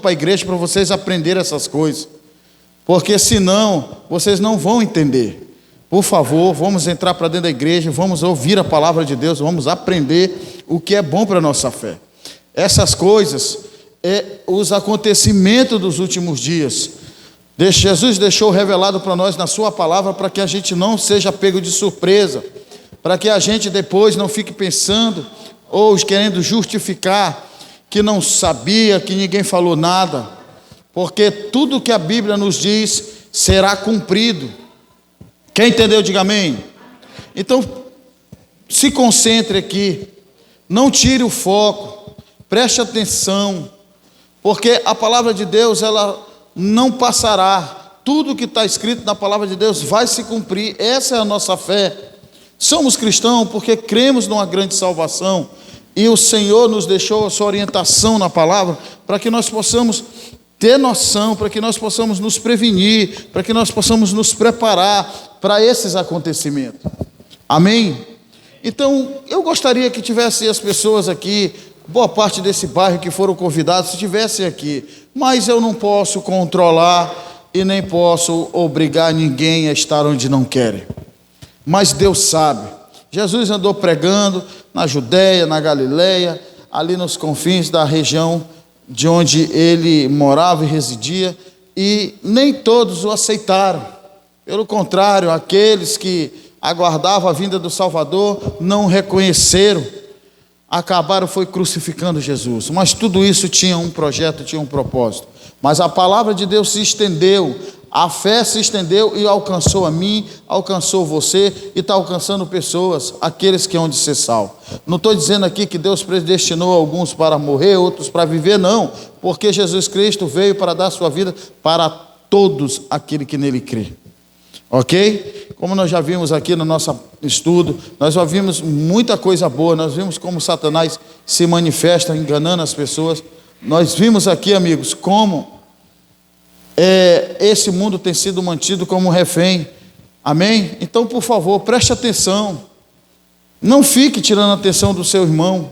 para a igreja para vocês aprenderem essas coisas, porque senão vocês não vão entender. Por favor, vamos entrar para dentro da igreja, vamos ouvir a palavra de Deus, vamos aprender o que é bom para a nossa fé. Essas coisas, os acontecimentos dos últimos dias, Jesus deixou revelado para nós na sua palavra, para que a gente não seja pego de surpresa, para que a gente depois não fique pensando, ou querendo justificar, que não sabia, que ninguém falou nada, porque tudo que a Bíblia nos diz será cumprido. Quem entendeu, diga amém. Então, se concentre aqui, não tire o foco, preste atenção, porque a palavra de Deus, ela não passará. Tudo que está escrito na palavra de Deus vai se cumprir. Essa é a nossa fé. Somos cristãos porque cremos numa grande salvação, e o Senhor nos deixou a sua orientação na palavra, para que nós possamos ter noção, para que nós possamos nos prevenir, para que nós possamos nos preparar para esses acontecimentos. Amém? Então, eu gostaria que tivesse as pessoas aqui, boa parte desse bairro que foram convidados, se estivessem aqui, mas eu não posso controlar e nem posso obrigar ninguém a estar onde não querem. Mas Deus sabe. Jesus andou pregando na Judéia, na Galileia, ali nos confins da região de onde ele morava e residia, e nem todos o aceitaram. Pelo contrário, aqueles que aguardavam a vinda do Salvador não o reconheceram, acabaram crucificando Jesus. Mas tudo isso tinha um projeto, tinha um propósito. Mas a palavra de Deus se estendeu, a fé se estendeu e alcançou a mim, alcançou você e está alcançando pessoas, aqueles que hão de ser salvos. Não estou dizendo aqui que Deus predestinou alguns para morrer, outros para viver, não, porque Jesus Cristo veio para dar sua vida para todos aqueles que nele crê. Ok? Como nós já vimos aqui no nosso estudo, nós já vimos muita coisa boa, nós vimos como Satanás se manifesta enganando as pessoas. Nós vimos aqui, amigos, como esse mundo tem sido mantido como refém. Amém? Então, por favor, preste atenção. Não fique tirando a atenção do seu irmão.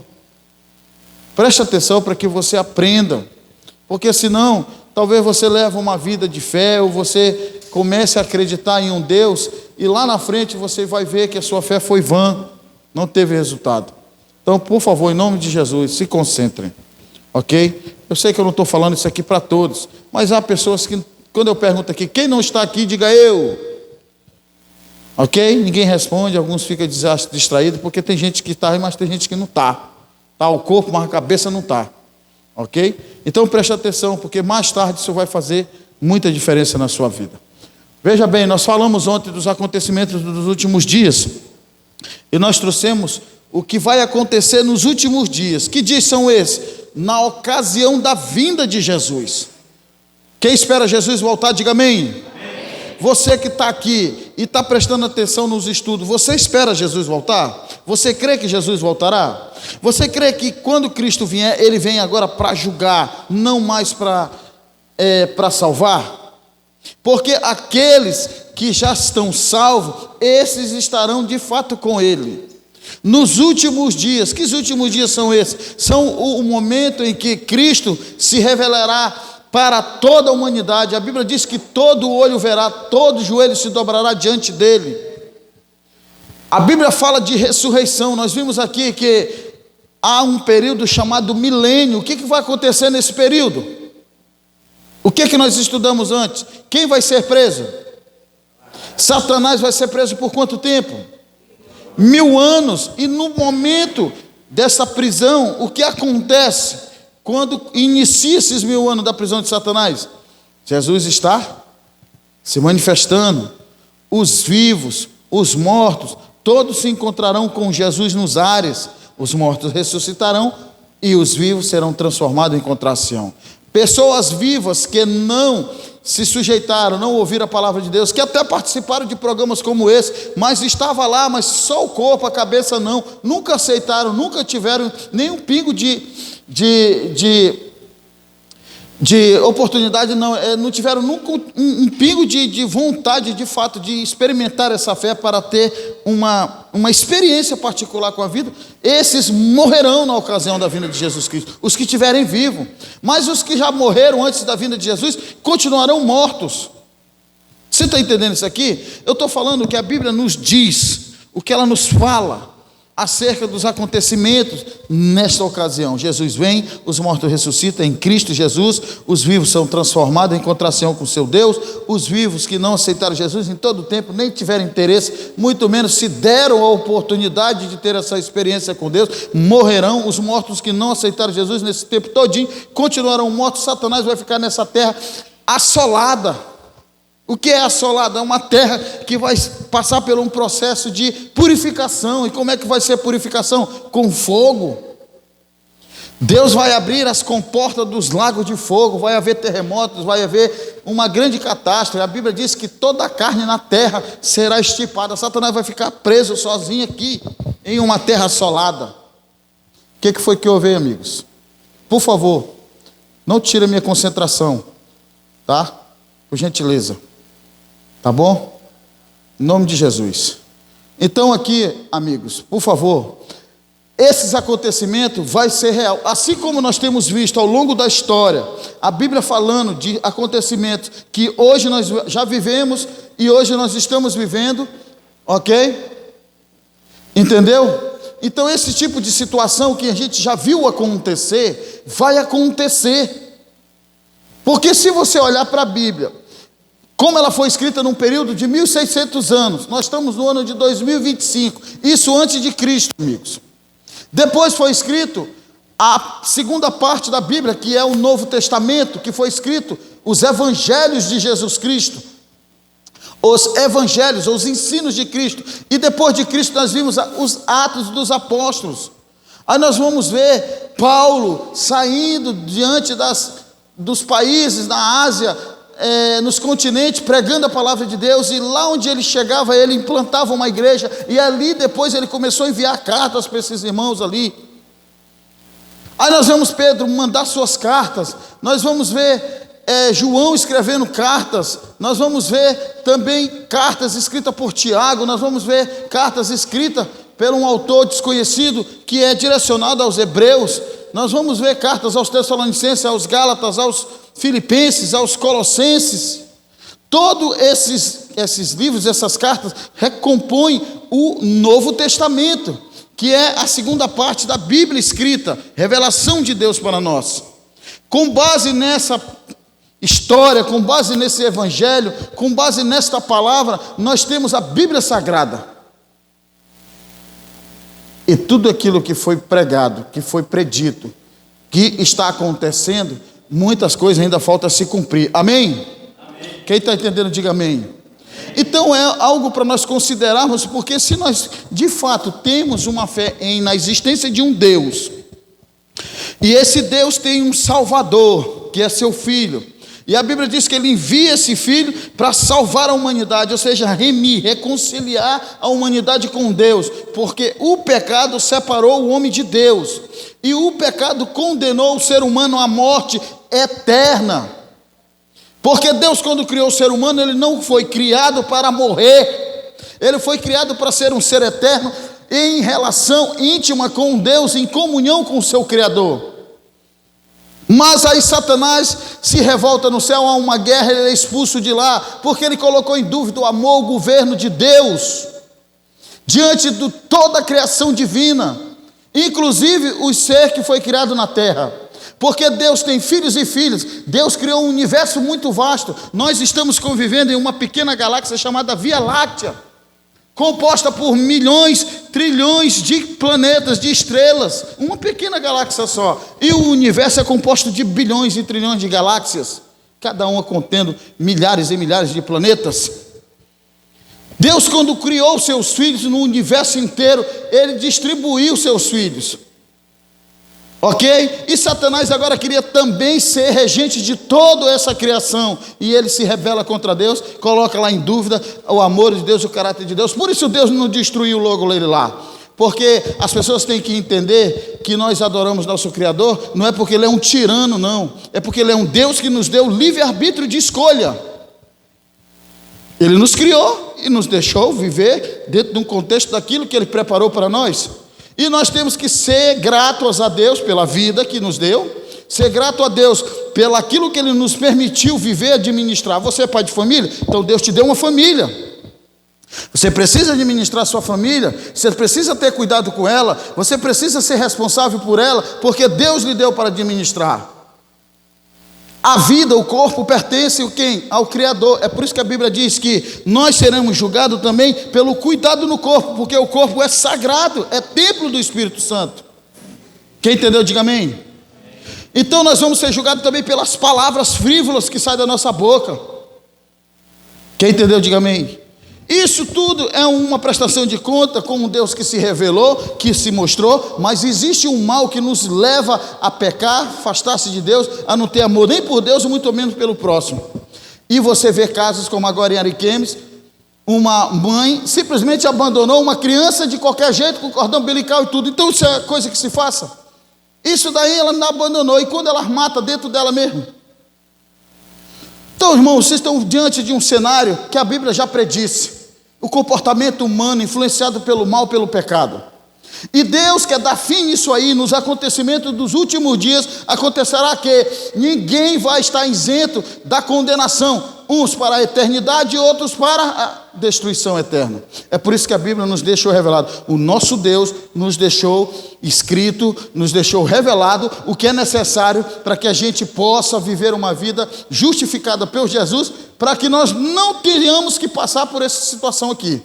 Preste atenção para que você aprenda, porque senão, talvez você leve uma vida de fé, ou você comece a acreditar em um Deus, e lá na frente você vai ver que a sua fé foi vã, não teve resultado. Então, por favor, em nome de Jesus, se concentrem. Ok? Eu sei que eu não estou falando isso aqui para todos, mas há pessoas que, quando eu pergunto aqui, quem não está aqui, diga eu. Ok? Ninguém responde, alguns ficam distraídos, porque tem gente que está, mas tem gente que não está. Está o corpo, mas a cabeça não está. Ok? Então preste atenção, porque mais tarde isso vai fazer muita diferença na sua vida. Veja bem, nós falamos ontem dos acontecimentos dos últimos dias, e nós trouxemos o que vai acontecer nos últimos dias. Que dias são esses? Na ocasião da vinda de Jesus. Quem espera Jesus voltar, diga amém. Amém. Você que está aqui e está prestando atenção nos estudos, você espera Jesus voltar? Você crê que Jesus voltará? Você crê que quando Cristo vier, Ele vem agora para julgar, não mais para salvar? Porque aqueles que já estão salvos, esses estarão de fato com Ele. Nos últimos dias, que últimos dias são esses? São o momento em que Cristo se revelará para toda a humanidade. A Bíblia diz que todo olho verá, todo joelho se dobrará diante dele. A Bíblia fala de ressurreição. Nós vimos aqui que há um período chamado milênio. O que vai acontecer nesse período? O que nós estudamos antes? Quem vai ser preso? Satanás vai ser preso por quanto tempo? 1000 anos. E no momento dessa prisão, o que acontece quando inicia esses 1000 anos da prisão de Satanás? Jesus está se manifestando. Os vivos, os mortos, todos se encontrarão com Jesus nos ares. Os mortos ressuscitarão e os vivos serão transformados em contração. Pessoas vivas que não se sujeitaram, não ouviram a palavra de Deus, que até participaram de programas como esse, mas estava lá, mas só o corpo, a cabeça não, nunca aceitaram, nunca tiveram nenhum pingo de oportunidade, não tiveram nunca um pingo de vontade, de fato, de experimentar essa fé para ter uma experiência particular com a vida, esses morrerão na ocasião da vinda de Jesus Cristo, os que estiverem vivos. Mas os que já morreram antes da vinda de Jesus continuarão mortos. Você está entendendo isso aqui? Eu estou falando que a Bíblia nos diz, o que ela nos fala acerca dos acontecimentos nesta ocasião. Jesus vem, os mortos ressuscitam em Cristo Jesus, os vivos são transformados em encontração com seu Deus, os vivos que não aceitaram Jesus em todo o tempo, nem tiveram interesse, muito menos se deram a oportunidade de ter essa experiência com Deus, morrerão. Os mortos que não aceitaram Jesus nesse tempo todinho continuarão mortos. Satanás vai ficar nessa terra assolada. O que é assolada? É uma terra que vai passar por um processo de purificação. E como é que vai ser purificação? Com fogo. Deus vai abrir as comportas dos lagos de fogo, vai haver terremotos, vai haver uma grande catástrofe. A Bíblia diz que toda a carne na terra será estipada. Satanás vai ficar preso sozinho aqui, em uma terra assolada. O que foi que houve, amigos? Por favor, não tire a minha concentração, tá? Por gentileza. Tá bom? Em nome de Jesus. Então aqui, amigos, por favor, esses acontecimentos vai ser real. Assim como nós temos visto ao longo da história, a Bíblia falando de acontecimentos que hoje nós já vivemos e hoje nós estamos vivendo, ok? Entendeu? Então esse tipo de situação que a gente já viu acontecer, vai acontecer. Porque se você olhar para a Bíblia, como ela foi escrita num período de 1600 anos, nós estamos no ano de 2025, isso antes de Cristo, amigos. Depois foi escrito a segunda parte da Bíblia, que é o Novo Testamento, que foi escrito os evangelhos de Jesus Cristo, os evangelhos, os ensinos de Cristo. E depois de Cristo nós vimos os Atos dos Apóstolos. Aí nós vamos ver Paulo saindo diante dos países na Ásia, nos continentes, pregando a palavra de Deus, e lá onde ele chegava, ele implantava uma igreja, e ali depois ele começou a enviar cartas para esses irmãos ali. Aí nós vemos Pedro mandar suas cartas, nós vamos ver João escrevendo cartas, nós vamos ver também cartas escritas por Tiago, nós vamos ver cartas escritas por um autor desconhecido, que é direcionado aos hebreus, nós vamos ver cartas aos Tessalonicenses, aos Gálatas, aos Filipenses, aos Colossenses. Todos esses livros, essas cartas, recompõem o Novo Testamento, que é a segunda parte da Bíblia escrita, revelação de Deus para nós. Com base nessa história, com base nesse evangelho, com base nesta palavra, nós temos a Bíblia Sagrada. E tudo aquilo que foi pregado, que foi predito, que está acontecendo, muitas coisas ainda faltam se cumprir. Amém? Amém. Quem está entendendo, diga amém. Amém. Então é algo para nós considerarmos, porque se nós de fato temos uma fé na existência de um Deus, e esse Deus tem um Salvador, que é seu Filho, e a Bíblia diz que ele envia esse Filho para salvar a humanidade, ou seja, reconciliar a humanidade com Deus, porque o pecado separou o homem de Deus, e o pecado condenou o ser humano à morte eterna. Porque Deus, quando criou o ser humano, ele não foi criado para morrer, ele foi criado para ser um ser eterno, em relação íntima com Deus, em comunhão com o seu Criador. Mas aí Satanás se revolta no céu, há uma guerra, ele é expulso de lá, porque ele colocou em dúvida o amor, o governo de Deus, diante de toda a criação divina, inclusive o ser que foi criado na terra. Porque Deus tem filhos e filhas, Deus criou um universo muito vasto, nós estamos convivendo em uma pequena galáxia chamada Via Láctea, composta por milhões, trilhões de planetas, de estrelas, uma pequena galáxia só, e o universo é composto de bilhões e trilhões de galáxias, cada uma contendo milhares e milhares de planetas. Deus, quando criou seus filhos no universo inteiro, ele distribuiu seus filhos, ok? E Satanás agora queria também ser regente de toda essa criação, e ele se rebela contra Deus, coloca lá em dúvida o amor de Deus, o caráter de Deus. Por isso Deus não destruiu logo ele lá, porque as pessoas têm que entender que nós adoramos nosso Criador, não é porque ele é um tirano, não, é porque ele é um Deus que nos deu livre-arbítrio de escolha. Ele nos criou e nos deixou viver dentro de um contexto daquilo que Ele preparou para nós. E nós temos que ser gratos a Deus pela vida que nos deu, ser grato a Deus pelo aquilo que Ele nos permitiu viver, administrar. Você é pai de família? Então Deus te deu uma família. Você precisa administrar sua família, você precisa ter cuidado com ela, você precisa ser responsável por ela, porque Deus lhe deu para administrar. A vida, o corpo, pertence a quem? Ao Criador. É por isso que a Bíblia diz que nós seremos julgados também pelo cuidado no corpo, porque o corpo é sagrado, é templo do Espírito Santo. Quem entendeu, diga amém. Então nós vamos ser julgados também pelas palavras frívolas que saem da nossa boca. Quem entendeu, diga amém. Isso tudo é uma prestação de conta com um Deus que se revelou, que se mostrou, mas existe um mal que nos leva a pecar, afastar-se de Deus, a não ter amor nem por Deus, muito menos pelo próximo. E você vê casos como agora em Ariquemes, uma mãe simplesmente abandonou uma criança de qualquer jeito, com cordão umbilical e tudo. Então isso é coisa que se faça. Isso daí ela não abandonou, e quando ela mata dentro dela mesmo. Então, irmãos, vocês estão diante de um cenário que a Bíblia já predisse. O comportamento humano influenciado pelo mal, pelo pecado. E Deus quer dar fim nisso aí, nos acontecimentos dos últimos dias. Acontecerá que ninguém vai estar isento da condenação. Uns para a eternidade e outros para a destruição eterna. É por isso que a Bíblia nos deixou revelado. O nosso Deus nos deixou escrito, nos deixou revelado o que é necessário para que a gente possa viver uma vida justificada por Jesus, para que nós não tenhamos que passar por essa situação aqui.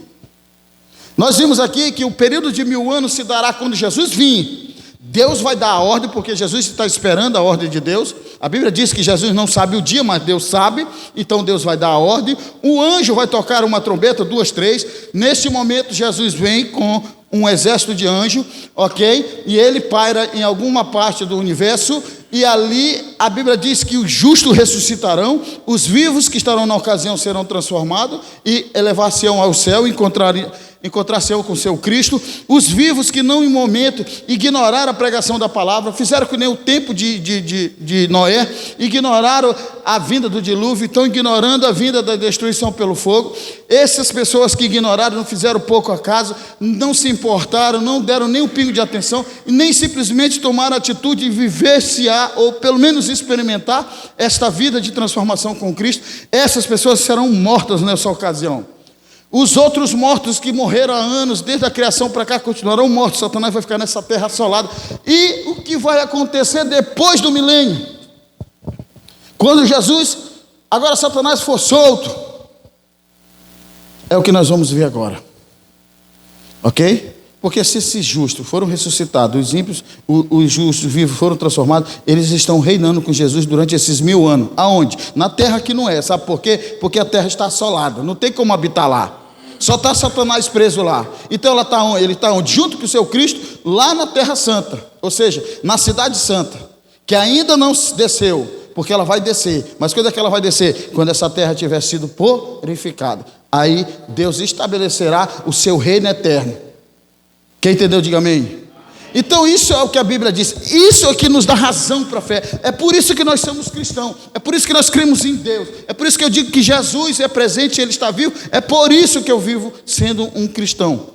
Nós vimos aqui que o período de 1000 anos se dará quando Jesus vir. Deus vai dar a ordem, porque Jesus está esperando a ordem de Deus. A Bíblia diz que Jesus não sabe o dia, mas Deus sabe. Então Deus vai dar a ordem. O anjo vai tocar uma trombeta, 2, 3. Nesse momento Jesus vem com um exército de anjos, ok? E ele paira em alguma parte do universo. E ali a Bíblia diz que os justos ressuscitarão, os vivos que estarão na ocasião serão transformados e elevar-se-ão ao céu, encontrar-se-ão com seu Cristo. Os vivos que não em momento ignoraram a pregação da palavra, fizeram que nem o tempo de Noé, ignoraram a vinda do dilúvio, estão ignorando a vinda da destruição pelo fogo. Essas pessoas que ignoraram, não fizeram pouco acaso, não se importaram, não deram nem um pingo de atenção, e nem simplesmente tomaram a atitude de vivenciar, ou pelo menos experimentar esta vida de transformação com Cristo. Essas pessoas serão mortas nessa ocasião. Os outros mortos que morreram há anos, desde a criação para cá, continuarão mortos. Satanás vai ficar nessa terra assolada. E o que vai acontecer depois do milênio? Quando Jesus, agora Satanás for solto, é o que nós vamos ver agora. Ok? Porque se esses justos foram ressuscitados, os ímpios, os justos vivos foram transformados, eles estão reinando com Jesus durante esses 1000 anos. Aonde? Na terra que não é. Sabe por quê? Porque a terra está assolada, não tem como habitar lá. Só está Satanás preso lá. Então ela está onde? Ele está onde? Junto com o seu Cristo, lá na terra santa. Ou seja, na cidade santa, que ainda não desceu, porque ela vai descer. Mas quando é que ela vai descer? Quando essa terra tiver sido purificada. Aí Deus estabelecerá o seu reino eterno. Quem entendeu, diga amém. Então isso é o que a Bíblia diz. Isso é o que nos dá razão para a fé. É por isso que nós somos cristãos. É por isso que nós cremos em Deus. É por isso que eu digo que Jesus é presente, Ele está vivo. É por isso que eu vivo sendo um cristão.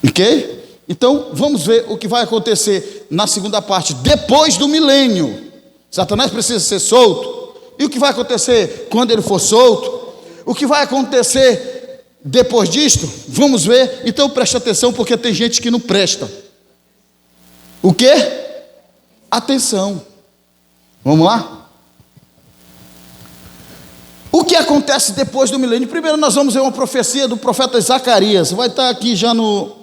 Ok? Então vamos ver o que vai acontecer na segunda parte. Depois do milênio, Satanás precisa ser solto. E o que vai acontecer quando ele for solto? O que vai acontecer depois disto? Vamos ver. Então preste atenção, porque tem gente que não presta. O quê? Atenção. Vamos lá? O que acontece depois do milênio? Primeiro nós vamos ver uma profecia do profeta Zacarias. Vai estar aqui já nos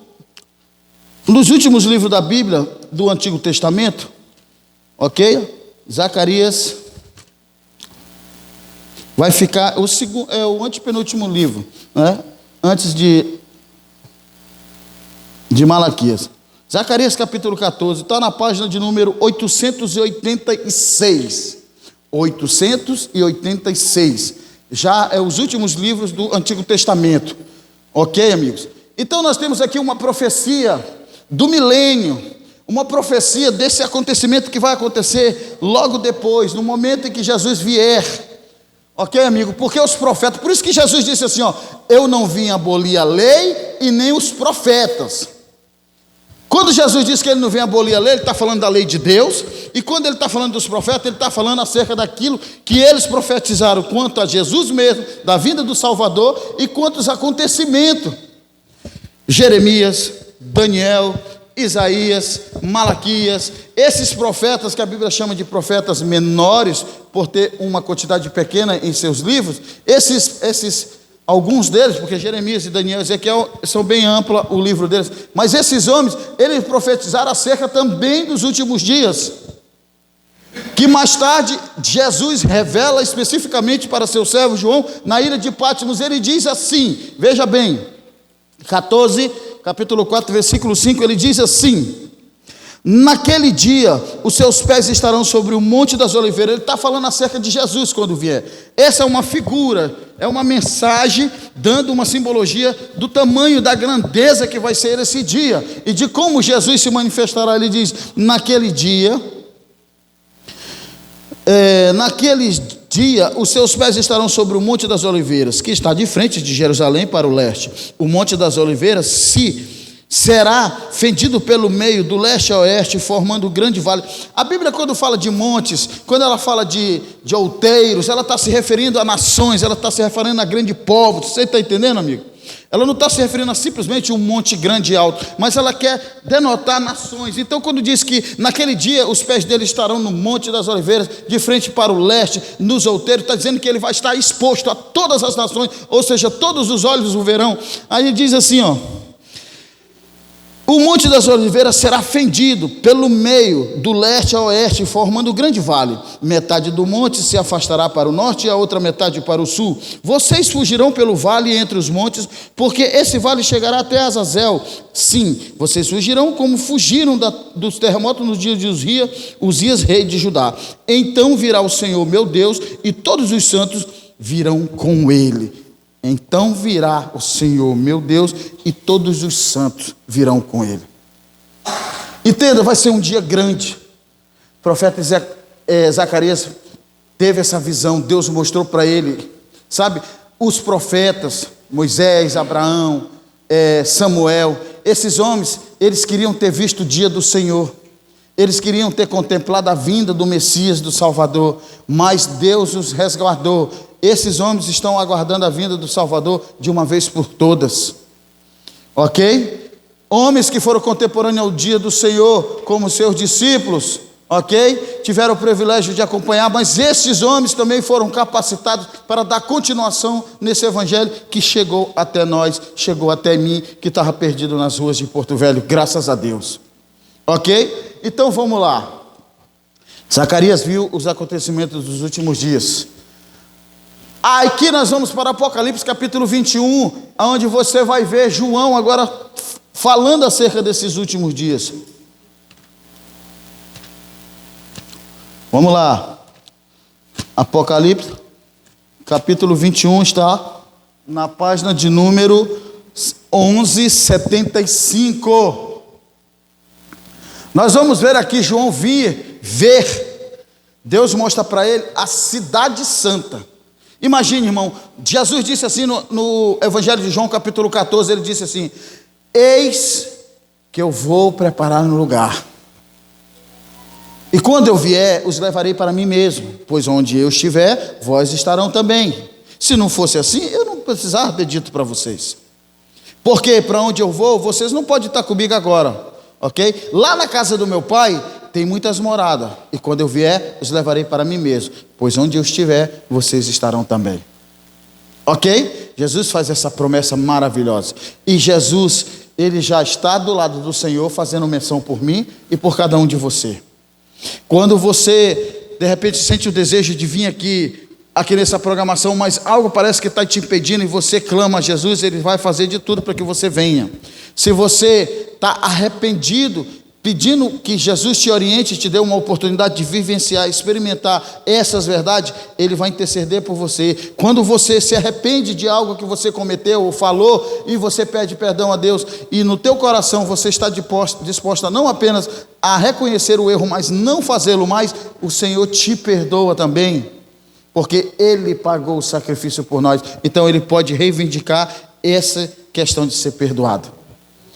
últimos livros da Bíblia do Antigo Testamento. Ok? Zacarias vai ficar o antepenúltimo livro, né? Antes de Malaquias. Zacarias capítulo 14, está na página de número 886. 886. Já é os últimos livros do Antigo Testamento. Ok, amigos? Então nós temos aqui uma profecia do milênio. Uma profecia desse acontecimento que vai acontecer logo depois, no momento em que Jesus vier. Ok, amigo? Porque os profetas, por isso que Jesus disse assim, ó, eu não vim abolir a lei e nem os profetas. Quando Jesus diz que ele não vem abolir a lei, ele está falando da lei de Deus, e quando ele está falando dos profetas, ele está falando acerca daquilo que eles profetizaram quanto a Jesus mesmo, da vinda do Salvador, e quanto aos acontecimentos. Jeremias, Daniel, Isaías, Malaquias, esses profetas que a Bíblia chama de profetas menores, por ter uma quantidade pequena em seus livros, alguns deles, porque Jeremias e Daniel e Ezequiel são bem ampla o livro deles, mas esses homens, eles profetizaram acerca também dos últimos dias, que mais tarde Jesus revela especificamente para seu servo João, na ilha de Patmos. Ele diz assim, veja bem, capítulo 4, versículo 5, ele diz assim: naquele dia os seus pés estarão sobre o monte das oliveiras. Ele está falando acerca de Jesus quando vier. Essa é uma figura, é uma mensagem dando uma simbologia do tamanho, da grandeza que vai ser esse dia e de como Jesus se manifestará. Ele diz, naquele dia os seus pés estarão sobre o monte das oliveiras, que está de frente de Jerusalém para o leste. O monte das oliveiras será fendido pelo meio, do leste a oeste, formando um grande vale. A Bíblia, quando fala de montes, quando ela fala de outeiros, ela está se referindo a nações, ela está se referindo a grande povo. Você está entendendo, amigo? Ela não está se referindo a simplesmente um monte grande e alto, mas ela quer denotar nações. Então, quando diz que naquele dia os pés dele estarão no monte das oliveiras, de frente para o leste, nos outeiros, está dizendo que ele vai estar exposto a todas as nações, ou seja, todos os olhos o verão. Aí ele diz assim, ó: o monte das oliveiras será fendido pelo meio, do leste a oeste, formando um grande vale. Metade do monte se afastará para o norte e a outra metade para o sul. Vocês fugirão pelo vale entre os montes, porque esse vale chegará até Azazel. Sim, vocês fugirão como fugiram dos terremotos nos dias de Uzias, rei de Judá. Então virá o Senhor meu Deus, e todos os santos virão com ele. Então virá o Senhor meu Deus, e todos os santos virão com ele. Entenda, vai ser um dia grande. O profeta Zacarias teve essa visão, Deus mostrou para ele, sabe, os profetas, Moisés, Abraão, Samuel, esses homens, eles queriam ter visto o dia do Senhor, eles queriam ter contemplado a vinda do Messias, do Salvador, mas Deus os resguardou. Esses homens estão aguardando a vinda do Salvador de uma vez por todas, ok? Homens que foram contemporâneos ao dia do Senhor, como seus discípulos, ok? Tiveram o privilégio de acompanhar, mas esses homens também foram capacitados para dar continuação nesse evangelho que chegou até nós, chegou até mim, que estava perdido nas ruas de Porto Velho, graças a Deus, ok? Então vamos lá. Zacarias viu os acontecimentos dos últimos dias. Aqui nós vamos para Apocalipse capítulo 21, onde você vai ver João agora falando acerca desses últimos dias. Vamos lá. Apocalipse capítulo 21 está na página de número 1175. Nós vamos ver aqui João ver. Deus mostra para ele a cidade santa. Imagine, irmão, Jesus disse assim no Evangelho de João, capítulo 14, ele disse assim: eis que eu vou preparar um lugar, e quando eu vier, os levarei para mim mesmo, pois onde eu estiver, vós estarão também. Se não fosse assim, eu não precisava ter dito para vocês, porque para onde eu vou, vocês não podem estar comigo agora, ok? Lá na casa do meu pai tem muitas moradas, e quando eu vier, os levarei para mim mesmo, pois onde eu estiver, vocês estarão também. Ok? Jesus faz essa promessa maravilhosa, e Jesus, ele já está do lado do Senhor, fazendo menção por mim e por cada um de você. Quando você, de repente, sente o desejo de vir aqui nessa programação, mas algo parece que está te impedindo, e você clama a Jesus, ele vai fazer de tudo para que você venha. Se você está arrependido, pedindo que Jesus te oriente, te dê uma oportunidade de vivenciar, experimentar essas verdades, ele vai interceder por você. Quando você se arrepende de algo que você cometeu ou falou, e você pede perdão a Deus, e no teu coração você está disposta não apenas a reconhecer o erro, mas não fazê-lo mais, o Senhor te perdoa também. porque Ele pagou o sacrifício por nós. Então Ele pode reivindicar essa questão de ser perdoado.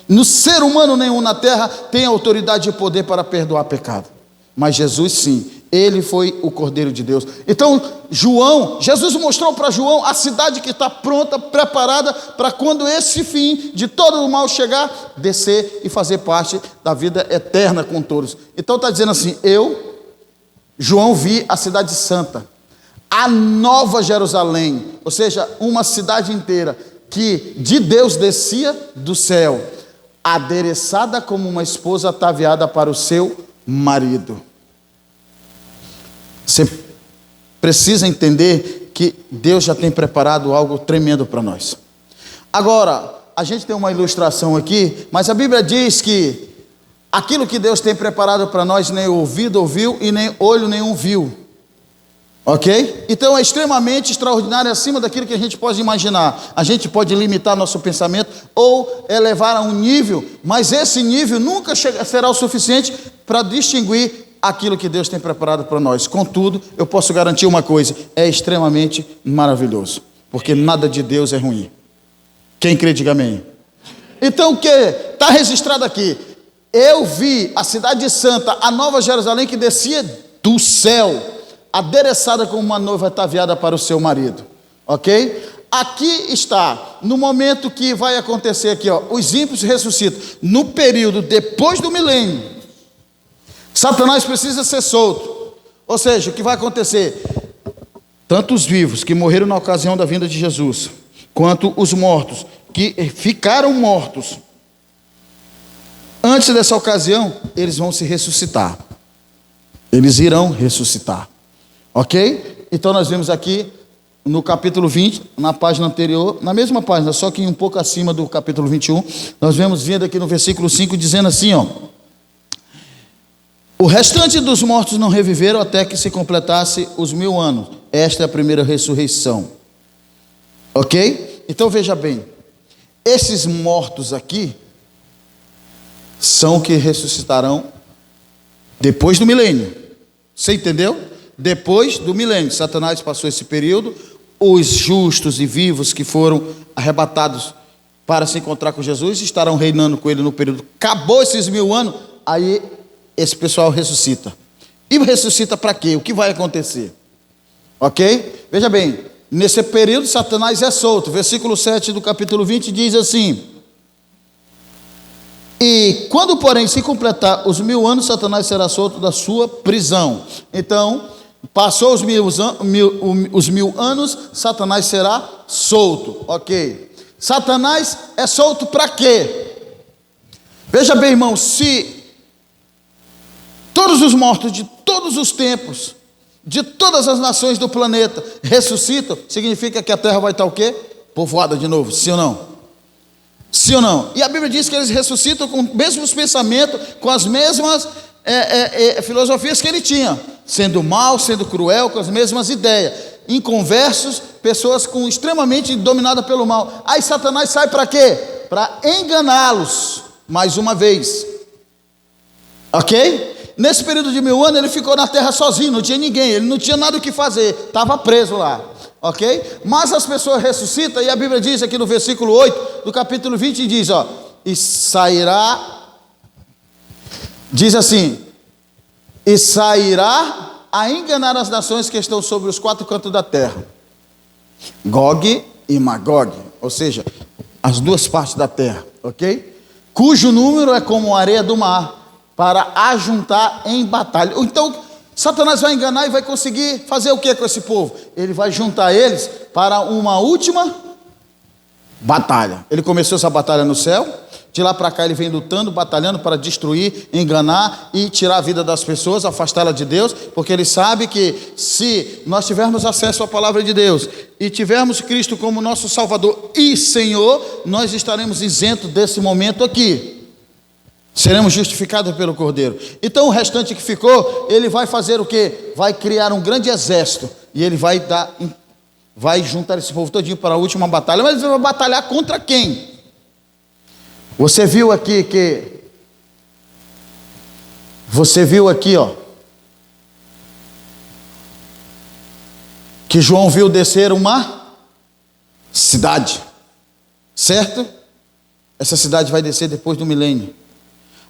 No ser humano nenhum na terra tem autoridade e poder para perdoar pecado, mas Jesus sim. Ele foi o Cordeiro de Deus. Então Jesus mostrou para João a cidade que está pronta, preparada para quando esse fim de todo o mal chegar, descer e fazer parte da vida eterna com todos. Então está dizendo assim, João, vi a cidade santa, a nova Jerusalém, ou seja, uma cidade inteira que de Deus descia do céu, adereçada como uma esposa ataviada para o seu marido. Você precisa entender que Deus já tem preparado algo tremendo para nós. Agora, a gente tem uma ilustração aqui, mas a Bíblia diz que aquilo que Deus tem preparado para nós, nem ouvido ouviu e nem olho nenhum viu. Ok? Então é extremamente extraordinário, acima daquilo que a gente pode imaginar. A gente pode limitar nosso pensamento ou elevar a um nível, mas esse nível nunca será o suficiente para distinguir aquilo que Deus tem preparado para nós. Contudo, eu posso garantir uma coisa, é extremamente maravilhoso, porque nada de Deus é ruim. Quem crê, diga amém. Então o que? Está registrado aqui, eu vi a cidade santa, a nova Jerusalém, que descia do céu, adereçada como uma noiva ataviada para o seu marido. Ok? Aqui está, no momento que vai acontecer aqui, ó, os ímpios ressuscitam, no período depois do milênio, Satanás precisa ser solto. Ou seja, o que vai acontecer? Tanto os vivos que morreram na ocasião da vinda de Jesus, quanto os mortos que ficaram mortos antes dessa ocasião, eles vão se ressuscitar. Eles irão ressuscitar. Ok? Então nós vemos aqui no capítulo 20, na página anterior, na mesma página, só que um pouco acima do capítulo 21, nós vemos vindo aqui no versículo 5, dizendo assim, ó: o restante dos mortos não reviveram até que se completasse os 1000 anos. Esta é a primeira ressurreição. Ok? Então veja bem, esses mortos aqui são que ressuscitarão depois do milênio. Você entendeu? Depois do milênio, Satanás passou esse período, os justos e vivos que foram arrebatados para se encontrar com Jesus estarão reinando com ele no período. Acabou esses 1000 anos, aí esse pessoal ressuscita. E ressuscita para quê? O que vai acontecer? Ok? Veja bem, nesse período Satanás é solto. Versículo 7 do capítulo 20 diz assim: e quando porém se completar os 1000 anos, Satanás será solto da sua prisão. Então, passou os 1000 anos, Satanás será solto. Ok? Satanás é solto para quê? Veja bem, irmão, se todos os mortos de todos os tempos, de todas as nações do planeta ressuscitam, significa que a terra vai estar o quê? Povoada de novo, sim ou não? Sim ou não? E a Bíblia diz que eles ressuscitam com os mesmos pensamentos, com as mesmas filosofias que ele tinha, sendo mal, sendo cruel, com as mesmas ideias, inconversos, pessoas extremamente dominadas pelo mal. Aí Satanás sai para quê? Para enganá-los mais uma vez. Ok? Nesse período de 1000 anos ele ficou na terra sozinho, não tinha ninguém, ele não tinha nada o que fazer, estava preso lá. Ok? Mas as pessoas ressuscitam, e a Bíblia diz aqui no versículo 8 do capítulo 20, diz, ó, e sairá, diz assim, e sairá a enganar as nações que estão sobre os 4 cantos da terra, Gog e Magog, ou seja, as 2 partes da terra, ok? Cujo número é como a areia do mar, para ajuntar em batalha. Então, Satanás vai enganar e vai conseguir fazer o que com esse povo? Ele vai juntar eles para uma última batalha. Ele começou essa batalha no céu, de lá para cá ele vem lutando, batalhando para destruir, enganar e tirar a vida das pessoas, afastá-la de Deus, porque ele sabe que se nós tivermos acesso à palavra de Deus e tivermos Cristo como nosso Salvador e Senhor, nós estaremos isentos desse momento aqui. Seremos justificados pelo Cordeiro. Então o restante que ficou, ele vai fazer o quê? Vai criar um grande exército, e ele vai juntar esse povo todinho para a última batalha. Mas ele vai batalhar contra quem? Você viu aqui, ó, que João viu descer uma cidade, certo? Essa cidade vai descer depois do milênio.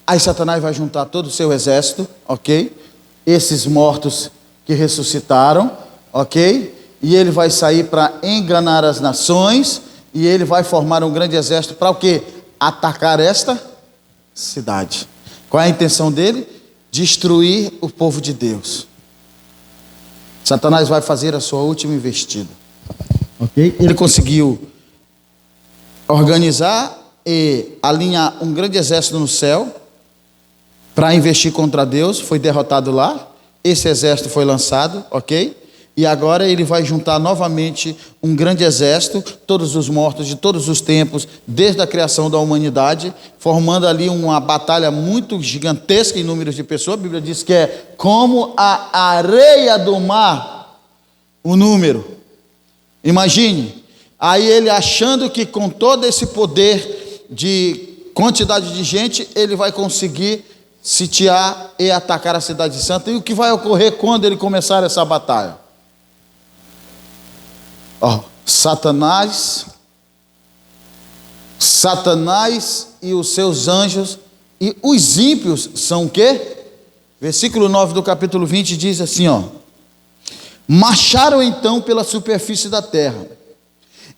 Aí Satanás vai juntar todo o seu exército, ok? Esses mortos que ressuscitaram, ok? E ele vai sair para enganar as nações, e ele vai formar um grande exército para o quê? Atacar esta cidade. Qual é a intenção dele? Destruir o povo de Deus. Satanás vai fazer a sua última investida, ok? Ele conseguiu organizar e alinhar um grande exército no céu para investir contra Deus. Foi derrotado lá, esse exército foi lançado, ok? E agora ele vai juntar novamente um grande exército, todos os mortos de todos os tempos, desde a criação da humanidade, formando ali uma batalha muito gigantesca em números de pessoas. A Bíblia diz que é como a areia do mar, o número. Imagine, aí ele achando que com todo esse poder de quantidade de gente, ele vai conseguir sitiar e atacar a cidade santa. E o que vai ocorrer quando ele começar essa batalha? Satanás e os seus anjos e os ímpios são o quê? Versículo 9 do capítulo 20 diz assim, marcharam então pela superfície da terra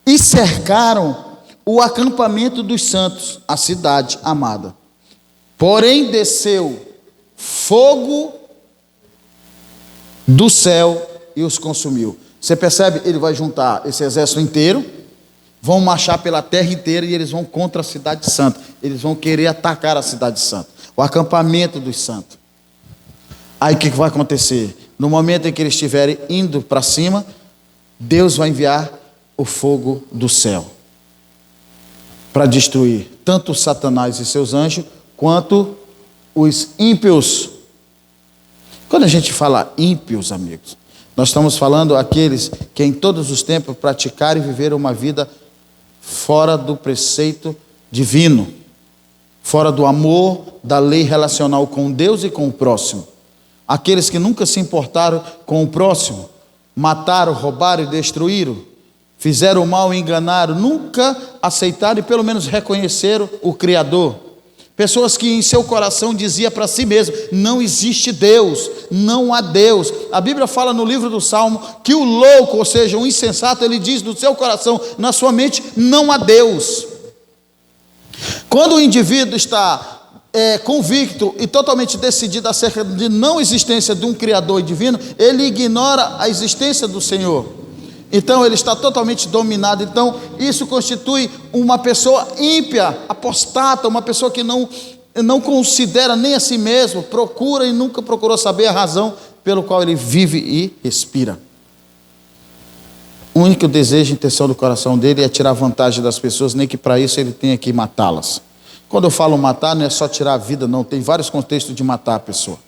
e cercaram o acampamento dos santos, a cidade amada. Porém desceu fogo do céu e os consumiu. Você percebe? Ele vai juntar esse exército inteiro, vão marchar pela terra inteira e eles vão contra a cidade santa. Eles vão querer atacar a cidade santa, o acampamento dos santos. Aí o que vai acontecer? No momento em que eles estiverem indo para cima, Deus vai enviar o fogo do céu para destruir tanto Satanás e seus anjos, quanto os ímpios. Quando a gente fala ímpios, amigos, nós estamos falando aqueles que em todos os tempos praticaram e viveram uma vida fora do preceito divino, fora do amor da lei relacional com Deus e com o próximo. Aqueles que nunca se importaram com o próximo, mataram, roubaram e destruíram, fizeram o mal e enganaram, nunca aceitaram e pelo menos reconheceram o Criador. Pessoas que em seu coração dizia para si mesmo, não existe Deus, não há Deus. A Bíblia fala no livro do Salmo que o louco, ou seja, o insensato, ele diz no seu coração, na sua mente, não há Deus. Quando o indivíduo está convicto e totalmente decidido acerca de não existência de um Criador divino, ele ignora a existência do Senhor. Então ele está totalmente dominado. Então isso constitui uma pessoa ímpia, apostata, uma pessoa que não considera nem a si mesmo, procura e nunca procurou saber a razão pelo qual ele vive e respira. O único desejo e intenção do coração dele é tirar vantagem das pessoas, nem que para isso ele tenha que matá-las. Quando eu falo matar, não é só tirar a vida, não, tem vários contextos de matar a pessoa.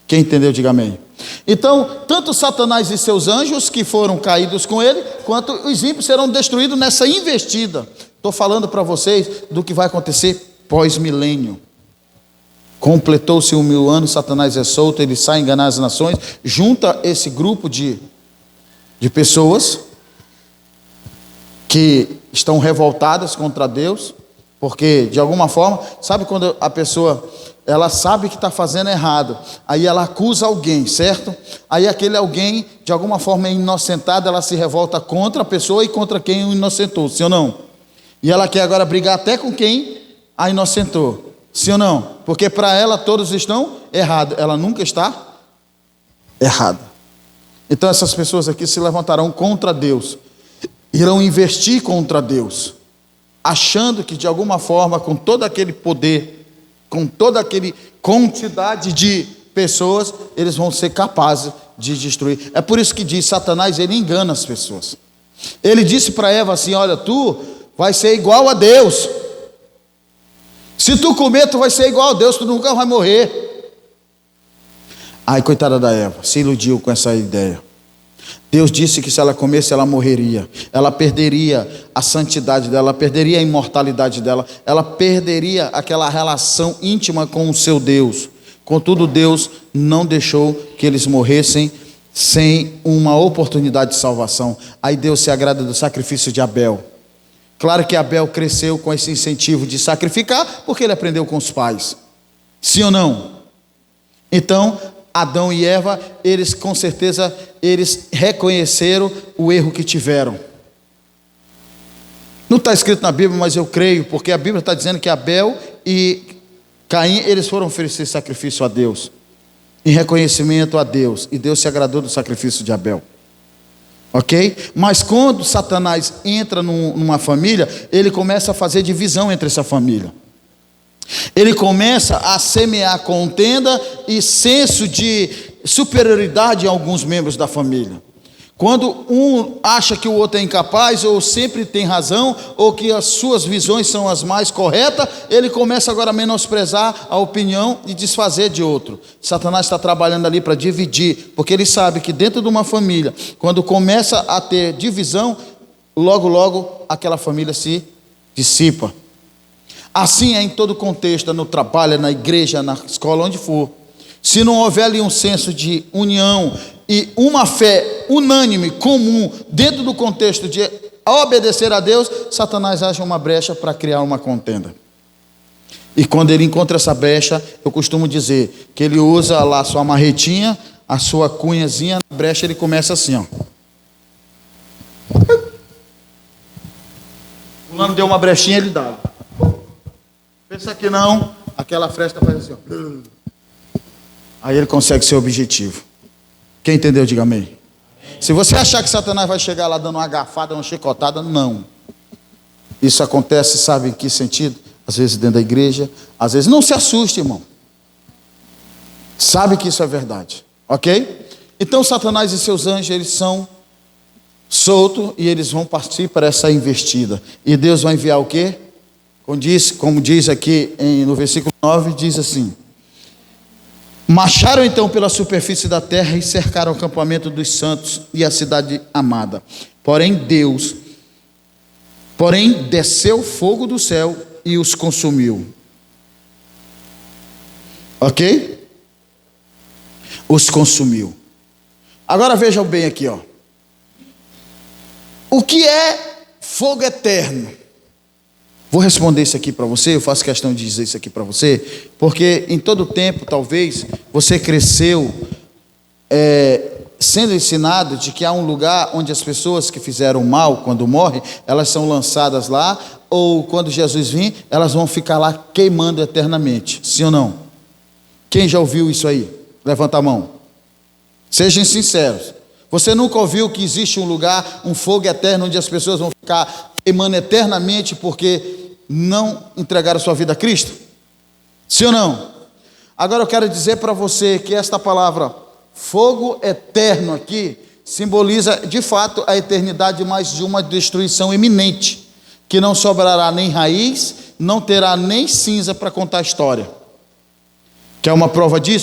Quem entendeu, diga amém. Então, tanto Satanás e seus anjos que foram caídos com ele, quanto os ímpios serão destruídos nessa investida. Estou falando para vocês do que vai acontecer pós-milênio. Completou-se 1000 anos, Satanás é solto, ele sai enganar as nações, junta esse grupo de pessoas que estão revoltadas contra Deus, porque de alguma forma, sabe quando a pessoa, ela sabe que está fazendo errado, aí ela acusa alguém, certo? Aí aquele alguém, de alguma forma é inocentado, ela se revolta contra a pessoa e contra quem o inocentou, sim ou não? E ela quer agora brigar até com quem a inocentou, sim ou não? Porque para ela todos estão errados, ela nunca está errada. Então essas pessoas aqui se levantarão contra Deus, irão investir contra Deus, achando que de alguma forma, com todo aquele poder, com toda aquela quantidade de pessoas, eles vão ser capazes de destruir. É por isso que diz, Satanás, ele engana as pessoas. Ele disse para Eva assim, olha, tu vai ser igual a Deus. Se tu comer, tu vai ser igual a Deus, tu nunca vai morrer. Ai, coitada da Eva, se iludiu com essa ideia. Deus disse que se ela comesse, ela morreria. Ela perderia a santidade dela, ela perderia a imortalidade dela, ela perderia aquela relação íntima com o seu Deus. Contudo, Deus não deixou que eles morressem sem uma oportunidade de salvação. Aí Deus se agrada do sacrifício de Abel. Claro que Abel cresceu com esse incentivo de sacrificar, porque ele aprendeu com os pais. Sim ou não? Então, Adão e Eva, eles com certeza, eles reconheceram o erro que tiveram. Não está escrito na Bíblia, mas eu creio, porque a Bíblia está dizendo que Abel e Caim, eles foram oferecer sacrifício a Deus, em reconhecimento a Deus, e Deus se agradou do sacrifício de Abel. Ok? Mas quando Satanás entra numa família, ele começa a fazer divisão entre essa família. Ele começa a semear contenda e senso de superioridade em alguns membros da família. Quando um acha que o outro é incapaz, ou sempre tem razão, ou que as suas visões são as mais corretas, ele começa agora a menosprezar a opinião e desfazer de outro. Satanás está trabalhando ali para dividir, porque ele sabe que dentro de uma família, quando começa a ter divisão, logo, logo aquela família se dissipa. Assim é em todo contexto, no trabalho, na igreja, na escola, onde for. Se não houver ali um senso de união e uma fé unânime, comum, dentro do contexto de obedecer a Deus, Satanás acha uma brecha para criar uma contenda. E quando ele encontra essa brecha, eu costumo dizer que ele usa lá a sua marretinha, a sua cunhazinha, na brecha ele começa assim, ó. O fulano deu uma brechinha, ele dá. Pensa que não, aquela fresta faz assim, ó. Aí ele consegue seu objetivo. Quem entendeu, diga amém. Se você achar que Satanás vai chegar lá dando uma garfada, uma chicotada, não. Isso acontece, sabe em que sentido? Às vezes dentro da igreja, às vezes. Não se assuste, irmão. Sabe que isso é verdade, ok? Então Satanás e seus anjos, eles são soltos e eles vão partir para essa investida. E Deus vai enviar o quê? Como diz aqui no versículo 9, diz assim: marcharam então pela superfície da terra e cercaram o acampamento dos santos e a cidade amada. Porém desceu fogo do céu e os consumiu. Ok? Os consumiu. Agora vejam bem aqui, ó. O que é fogo eterno? Vou responder isso aqui para você, eu faço questão de dizer isso aqui para você, porque em todo tempo, talvez, você cresceu sendo ensinado de que há um lugar onde as pessoas que fizeram mal, quando morrem, elas são lançadas lá, ou quando Jesus vir, elas vão ficar lá queimando eternamente. Sim ou não? Quem já ouviu isso aí? Levanta a mão. Sejam sinceros. Você nunca ouviu que existe um lugar, um fogo eterno, onde as pessoas vão ficar queimando eternamente porque não entregaram sua vida a Cristo? Sim ou não? Agora eu quero dizer para você que esta palavra fogo eterno aqui simboliza de fato a eternidade, mas de uma destruição iminente, que não sobrará nem raiz, não terá nem cinza para contar a história. Quer uma prova disso?